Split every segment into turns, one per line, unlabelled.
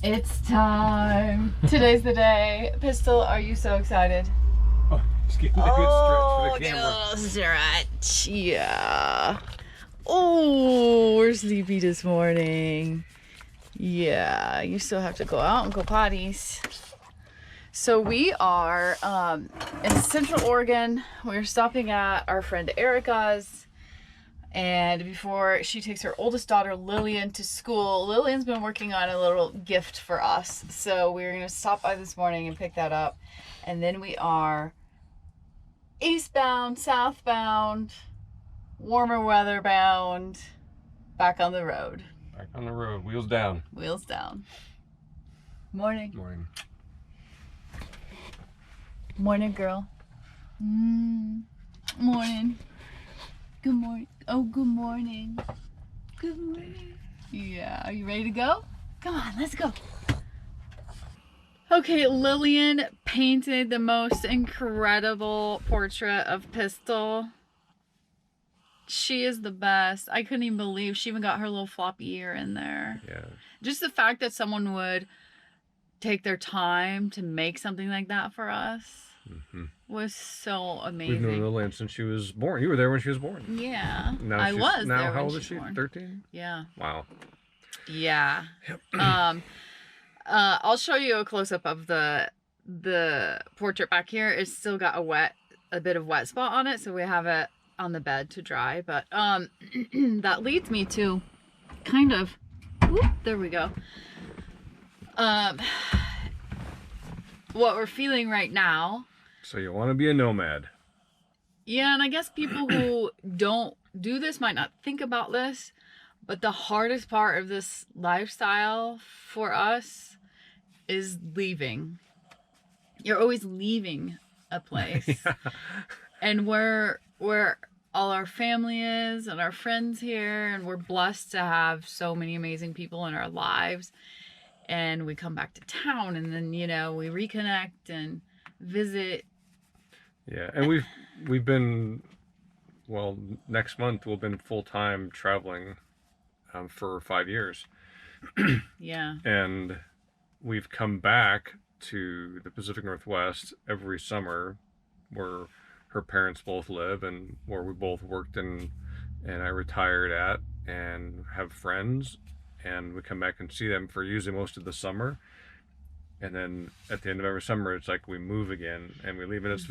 It's time. Today's the day. Pistol, are you so excited?
Oh, just getting a good stretch for the
Get
camera.
a little stretch. Yeah. Oh, we're sleepy this morning. Yeah, you still have to go out and go potties. So we are in Central Oregon. We're stopping at our friend Erica's. And before she takes her oldest daughter, Lillian, to school, Lillian's been working on a little gift for us. So we're going to stop by this morning and pick that up. And then we are eastbound, southbound, warmer weather bound, back on the road.
Back on the road, wheels down.
Wheels down. Morning.
Morning.
Morning, girl. Morning. Good morning. Oh, good morning. Good morning. Yeah, are you ready to go? Come on, let's go. Okay, Lillian painted the most incredible portrait of Pistol. She is the best. I couldn't even believe she even got her little floppy ear in there.
Yeah.
Just the fact that someone would take their time to make something like that for us was so amazing.
We've known Lillian since she was born. You were there when she was born.
Yeah,
Now
I was
now
there
how
when
old is
she
she?
was born.
13?
Yeah.
Wow.
Yeah.
Yep.
I'll show you a close-up of the portrait back here. It's still got a bit of wet spot on it, so we have it on the bed to dry. But that leads me to kind of, there we go. What we're feeling right now.
So you want to be a nomad.
Yeah, and I guess people who don't do this might not think about this, but the hardest part of this lifestyle for us is leaving. You're always leaving a place.
Yeah.
And where all our family is and our friends here, and we're blessed to have so many amazing people in our lives. And we come back to town, and then, you know, we reconnect and visit.
Yeah, and we've been, well, next month we've been full-time traveling for 5 years.
Yeah.
And we've come back to the Pacific Northwest every summer, where her parents both live and where we both worked and I retired at, and have friends, and we come back and see them for usually most of the summer. And then at the end of every summer, it's like we move again and we leave. And it's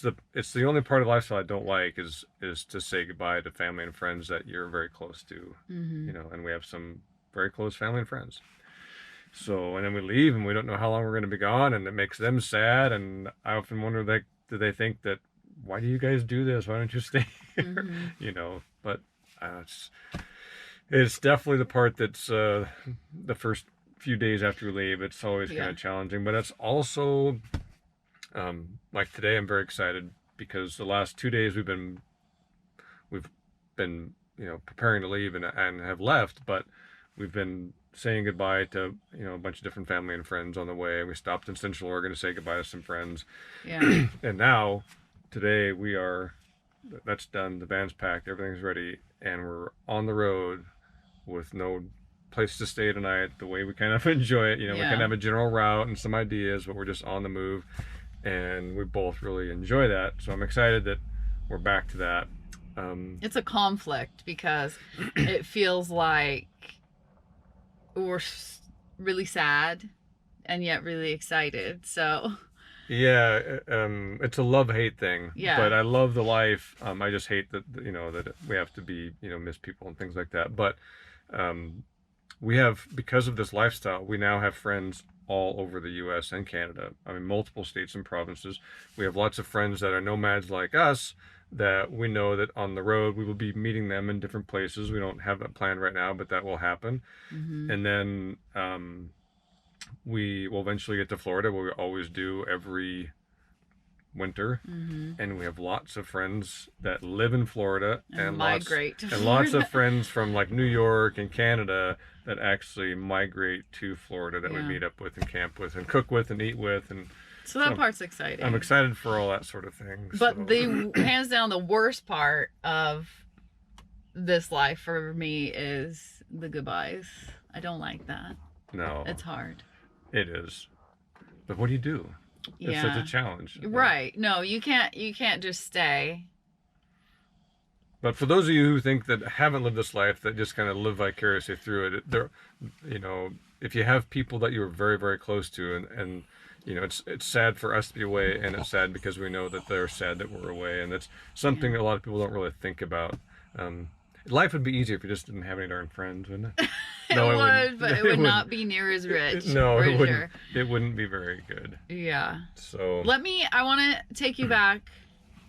the only part of lifestyle I don't like is to say goodbye to family and friends that you're very close to, you know. And we have some very close family and friends. So, and then we leave and we don't know how long we're going to be gone, and it makes them sad. And I often wonder, like, do they think that, why do you guys do this? Why don't you stay here? You know, but it's definitely the part that's the first few days after we leave. It's always kind of challenging, but it's also like today I'm very excited because the last 2 days we've been you know, preparing to leave and have left, but we've been saying goodbye to, you know, a bunch of different family and friends on the way. We stopped in Central Oregon to say goodbye to some friends.
Yeah.
And now today that's done, the van's packed, everything's ready, and we're on the road with no place to stay tonight, the way we kind of enjoy it. You know, we kind of have a general route and some ideas, but we're just on the move, and we both really enjoy that. So I'm excited that we're back to that.
It's a conflict because it feels like we're really sad and yet really excited. So
yeah, it's a love-hate thing.
Yeah.
But I love the life. I just hate that, you know, that we have to be, you know, miss people and things like that. But we have, because of this lifestyle, we now have friends all over the U.S. and Canada. I mean, multiple states and provinces. We have lots of friends that are nomads like us, that we know that on the road we will be meeting them in different places. We don't have that planned right now, but that will happen. And then we will eventually get to Florida, where we always do every winter. And we have lots of friends that live in Florida and
migrate to
and lots of friends from like New York and Canada that actually migrate to Florida that we meet up with and camp with and cook with and eat with. And
so that part's exciting.
I'm excited for all that sort of thing.
But
so.
the hands down, the worst part of this life for me is the goodbyes. I don't like that.
No,
It's hard.
it is. But what do you do? It's such a challenge.
Right. No, you can't just stay.
But for those of you who think that haven't lived this life, that just kind of live vicariously through it, there, you know, if you have people that you are very, very close to, and you know, it's sad for us to be away, and it's sad because we know that they're sad that we're away, and that's something a lot of people don't really think about. Life would be easier if you just didn't have any darn friends, wouldn't it?
No, it would, but it would not be near as rich.
No,
for
it wouldn't.
sure.
It wouldn't be very good.
Yeah.
So
I want to take you back.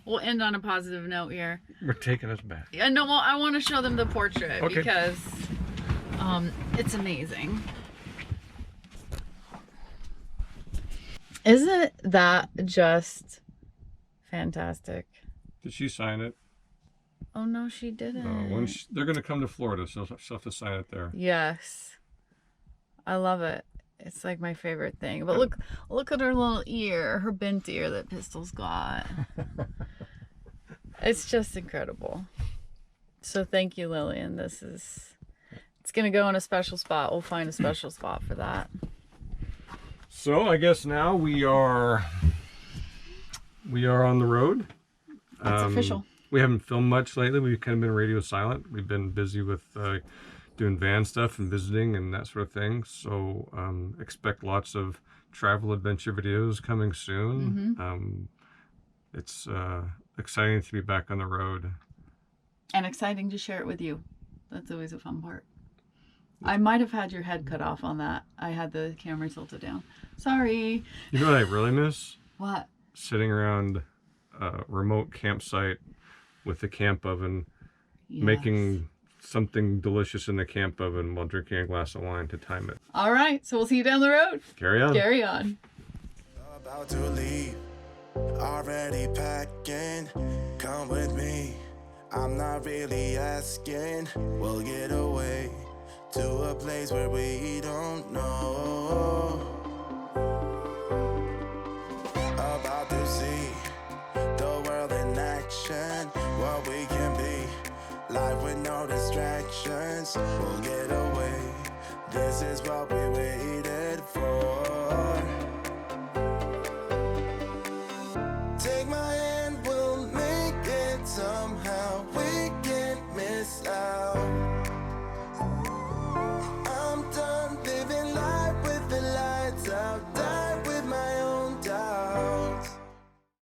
We'll end on a positive note here.
we're taking us back.
Yeah, no, well, I want to show them the portrait
Okay.
because it's amazing. Isn't that just fantastic?
Did she sign it?
Oh no, she didn't.
They're going to come to Florida, so she'll have to sign it there.
Yes. I love it. It's like my favorite thing. But look at her little ear, her bent ear that Pistol's got. It's just incredible. So thank you, Lillian. It's gonna go in a special spot. We'll find a special spot for that.
So I guess now we are on the road.
It's official.
We haven't filmed much lately. We've kind of been radio silent. We've been busy with doing van stuff and visiting and that sort of thing. So expect lots of travel adventure videos coming soon. It's exciting to be back on the road.
And exciting to share it with you. That's always a fun part. I might have had your head cut off on that. I had the camera tilted down. Sorry.
You know what I really miss?
What?
Sitting around a remote campsite with the camp oven, making something delicious in the camp oven while drinking a glass of wine to time it.
All right, so we'll see you down the road.
Carry on.
Carry on.
About to leave, already packing. Come with me, I'm not really asking. We'll get away to a place where we don't know. About to see the world in action, what we can be. Life with no distractions, we'll get away. This is what we waited for.